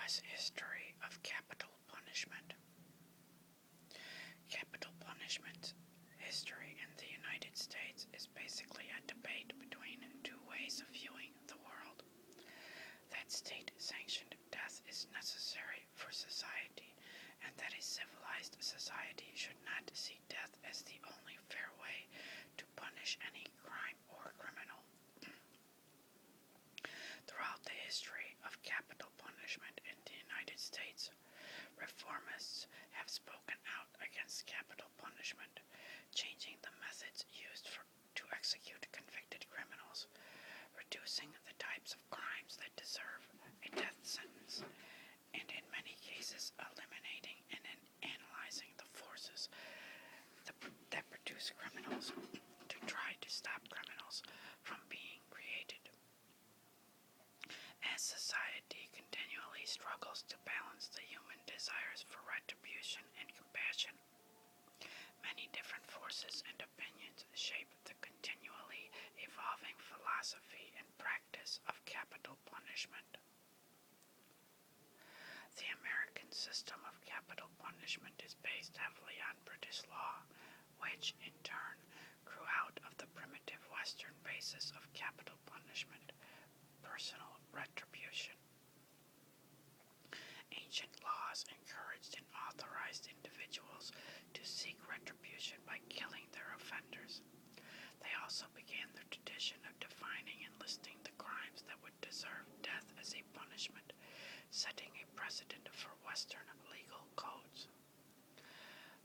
U.S. history of capital punishment. Capital punishment history in the United States is basically a debate between two ways of viewing the world. That state-sanctioned death is necessary for society, and that a civilized society should not see death as the only fair way to punish any crime or criminal. Throughout the history of capital punishment in the United States, reformists have spoken out against capital punishment, changing the methods used to execute convicted criminals, reducing the types of crimes that deserve a death sentence, and in many cases eliminating and analyzing the forces that produce criminals to try to stop criminals from being created. As society continually struggles to balance the human desires for retribution and compassion, many different forces and opinions shape the continually evolving philosophy and practice of capital punishment. The American system of capital punishment is based heavily on British law, which, in turn, grew out of the primitive Western basis of capital punishment, personal retribution. Ancient laws encouraged and authorized individuals to seek retribution by killing their offenders. They also began the tradition of defining and listing the crimes that would deserve death as a punishment, setting a precedent for Western legal codes.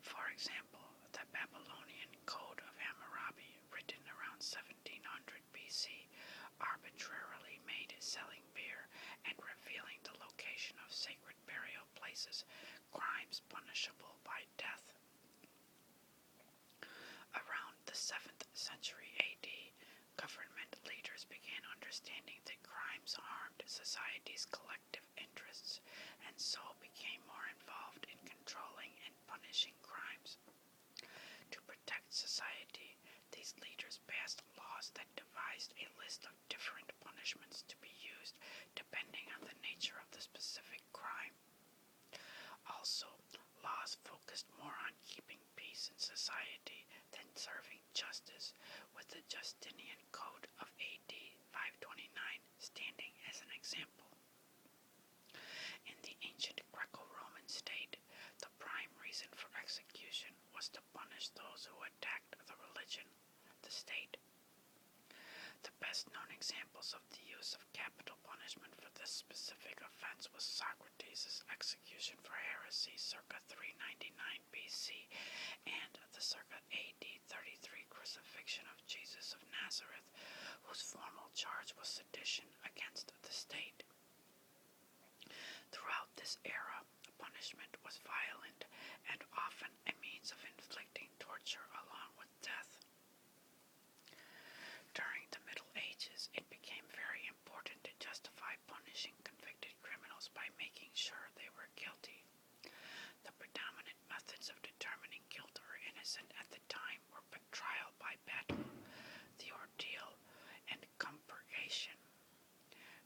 For example, the Babylonian Code of Hammurabi, written around 1700 BC, arbitrarily made selling beer and revealing the location of sacred burial places crimes punishable by death. Around the 7th century AD, government leaders began understanding that crimes harmed society's collective interests and so became more involved in controlling and punishing crimes. To protect society, these leaders passed laws that devised a list of different punishments to be used depending on the nature of the specific crime. Also, laws focused more on keeping peace in society than serving justice, with the Justinian Code of AD 529 standing as an example. In the ancient Greco-Roman state, the prime reason for execution was to punish those who attacked the religion, the state. The best-known examples of the use of capital punishment for this specific offense was Socrates' execution for heresy circa 399 BC and the circa AD 33 crucifixion of Jesus of Nazareth, whose formal charge was sedition against the state. Throughout this era, punishment was violent and often a means of inflicting torture along with death. During the Middle Ages, it became very important to justify punishing convicted criminals by making sure they were guilty. The predominant methods of determining guilt or innocent at the time were trial by battle, the ordeal, and compurgation.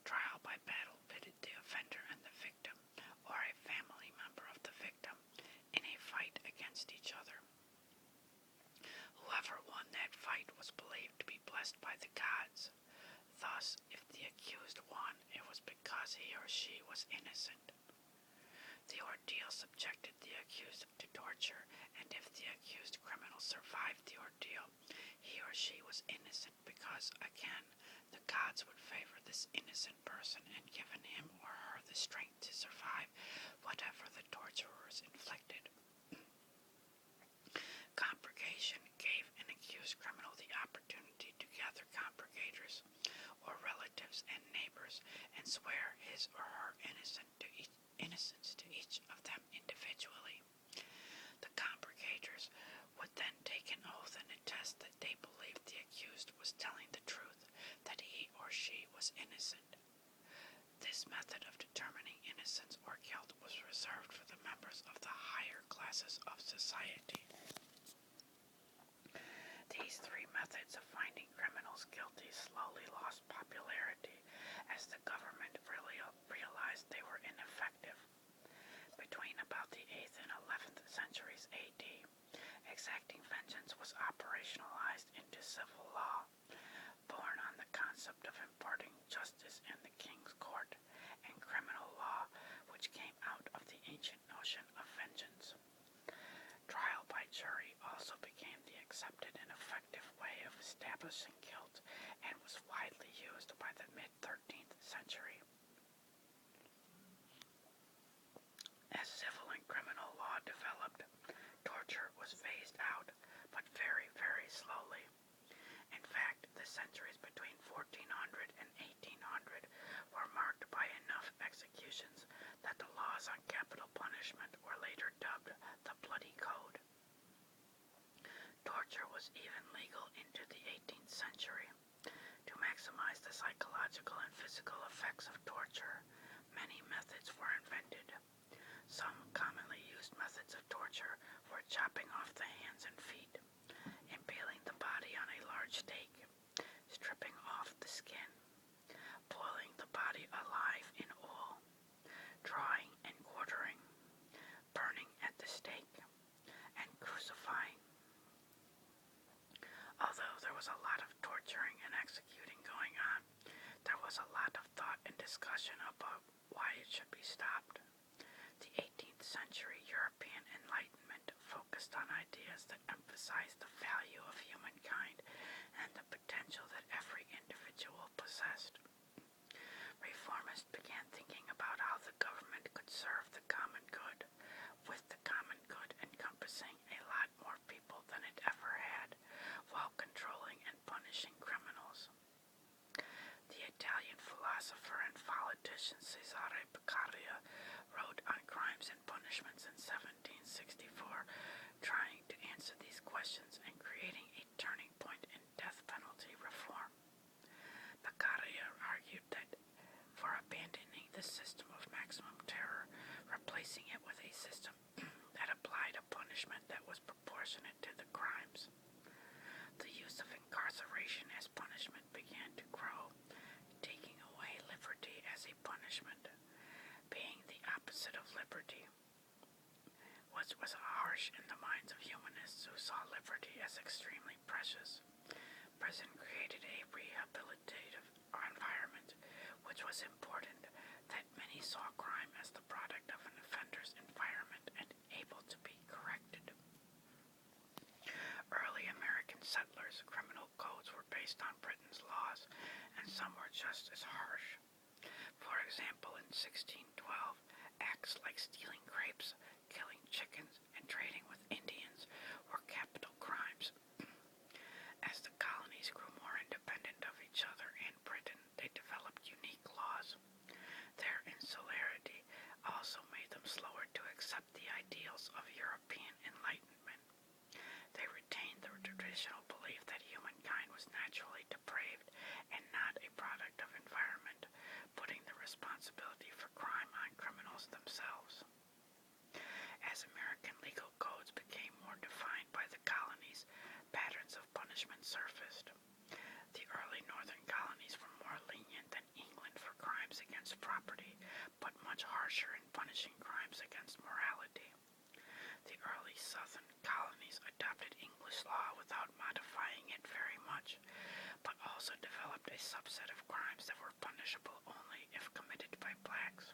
Trial by battle pitted the offender and the victim, or a family member of the victim, in a fight against each other. Whoever won that fight was believed to be blessed by the gods. Thus, if the accused won, it was because he or she was innocent. The ordeal subjected the accused to torture, and if the accused criminal survived the ordeal, he or she was innocent because, again, the gods would favor this innocent person and given him or her the strength to survive whatever the torturers inflicted. Compurgation gave an accused criminal the opportunity to gather compurgators, or relatives and neighbors, and swear his or her innocence to each of them individually. The compurgators would then take an oath and attest that they believed the accused was telling the truth, that he or she was innocent. This method of determining innocence or guilt was reserved for the members of the higher classes of society. These three methods of finding criminals guilty slowly lost popularity as the government realized they were ineffective. about the 8th and 11th centuries AD, exacting vengeance was operationalized into civil law, born on the concept of imparting justice in the king's court, and criminal law, which came out of the ancient notion of vengeance. Trial by jury also became the accepted and effective way of establishing guilt and was widely used by the mid-13th century. As civil and criminal law developed, torture was phased out, but very, very slowly. In fact, the centuries between 1400 and 1800 were marked by enough executions that the laws on capital punishment were later dubbed the Bloody Code. Torture was even legal into the 18th century. To maximize the psychological and physical effects of torture, many methods were invented. Some commonly used methods of torture were chopping off the hands and feet, impaling the body on a large stake, stripping off the skin, boiling the body alive in oil, drawing and quartering, burning at the stake, and crucifying. Although there was a lot of torturing and executing going on, there was a lot of thought and discussion about why it should be stopped. The 18th century European Enlightenment focused on ideas that emphasized the value of humankind and the potential that every individual possessed. Reformists began thinking about how the government could serve the common good, with the common good encompassing a lot more people than it ever had, while controlling and punishing criminals. The Italian philosopher and politician Cesare Beccaria wrote on Crimes and Punishments in 1764, trying to answer these questions and creating a turning point in death penalty reform. Beccaria argued that for abandoning the system of maximum terror, replacing it with a system that applied a punishment that was proportionate to the crimes. The use of incarceration as punishment began to grow, taking away liberty as a punishment, being the opposite of liberty, which was harsh in the minds of humanists who saw liberty as extremely precious. Prison created a rehabilitative environment, which was important, that many saw crime as the product of an offender's environment and able to be corrected. Early American settlers' criminal codes were based on Britain's laws, and some were just as harsh. For example, in 1612, acts like stealing grapes, killing chickens, and trading with Indians were capital crimes. As the colonies grew more independent of each other and Britain, they developed unique laws. Their insularity also made them slower to accept the ideals of European Enlightenment. They retained the traditional belief that humankind was naturally depraved and not a product of environment, putting the responsibility for crime on criminals themselves. As American legal codes became more defined by the colonies, patterns of punishment surfaced. The early northern colonies were more lenient than England for crimes against property, but much harsher in punishing crimes against morality. The early southern colonies adopted English law without modifying it very much, but also developed a subset of crimes that were punishable only if committed by blacks.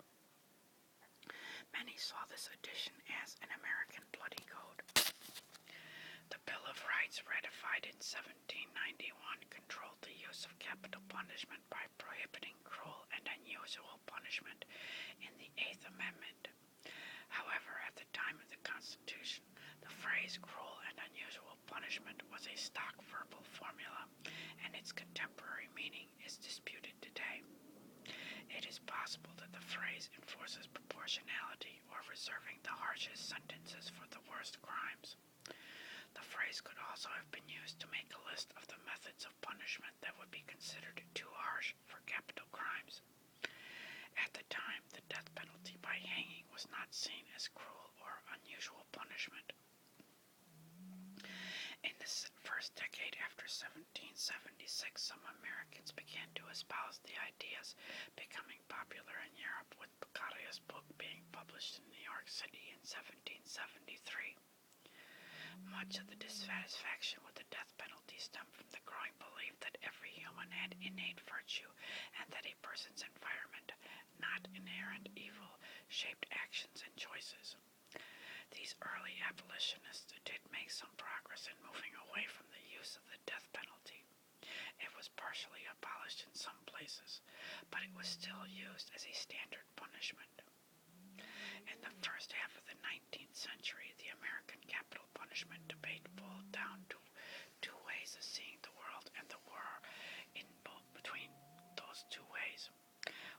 Many saw this addition as an American Bloody Code. The Bill of Rights, ratified in 1791, controlled the use of capital punishment by prohibiting cruel and unusual punishment in the Eighth Amendment. However, at the time of the Constitution, the phrase cruel and unusual punishment was a stock verbal formula, and its contemporary meaning is disputed today. It is possible that the phrase enforces proportionality or reserving the harshest sentences for the worst crimes. The phrase could also have been used to make a list of the methods of punishment that would be considered too harsh for capital crimes. At the time, the death penalty by hanging was not seen as cruel or unusual punishment. In the first decade after 1776, some Americans began to espouse the ideas, becoming popular in Europe, with Beccaria's book being published in New York City in 1773. Much of the dissatisfaction with the death penalty stemmed from the growing belief that every human had innate virtue and that a person's environment, not inherent evil, shaped actions and choices. These early abolitionists did make some progress in moving away from the use of the death penalty. It was partially abolished in some places, but it was still used as a standard punishment. In the first half of the 19th century, the American capital punishment debate boiled down to two ways of seeing the world, and the war in between those two ways.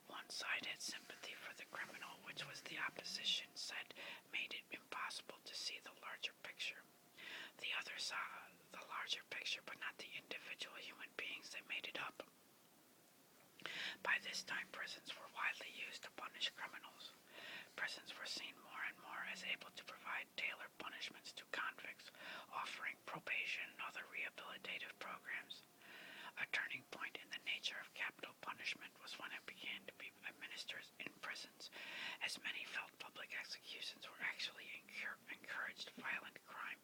One side had sympathy for the criminal, which was the opposition said made it impossible to see the larger picture. The other saw the larger picture, but not the individual human beings that made it up. By this time, prisons were widely used to punish criminals. Prisons were seen more and more as able to provide tailored punishments to convicts, offering probation and other rehabilitative programs. A turning point in the nature of capital punishment was when it began to be administered in prisons, as many felt public executions were actually encouraged violent crime.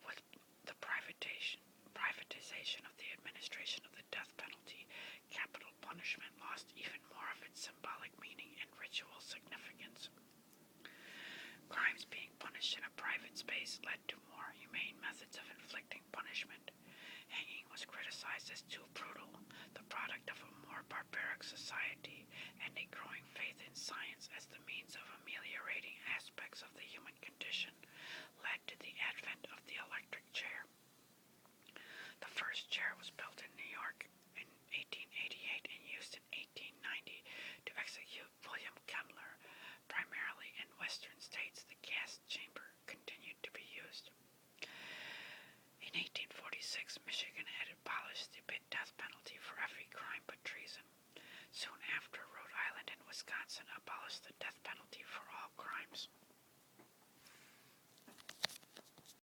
With the privatization of the administration of the death penalty, capital punishment lost even more of its symbolic meaning and ritual significance. Crimes being punished in a private space led to more humane methods of inflicting punishment. Hanging was criticized as too brutal, the product of a more barbaric society, and a growing faith in science as the means of ameliorating aspects of the human condition led to the advent of the electric chair. The first chair was built in New York in 1888 and used in 1890 to execute William Kemmler. Primarily in western states, the gas chamber continued to be used. In 1846, Michigan had abolished the death penalty for every crime but treason. Soon after, Rhode Island and Wisconsin abolished the death penalty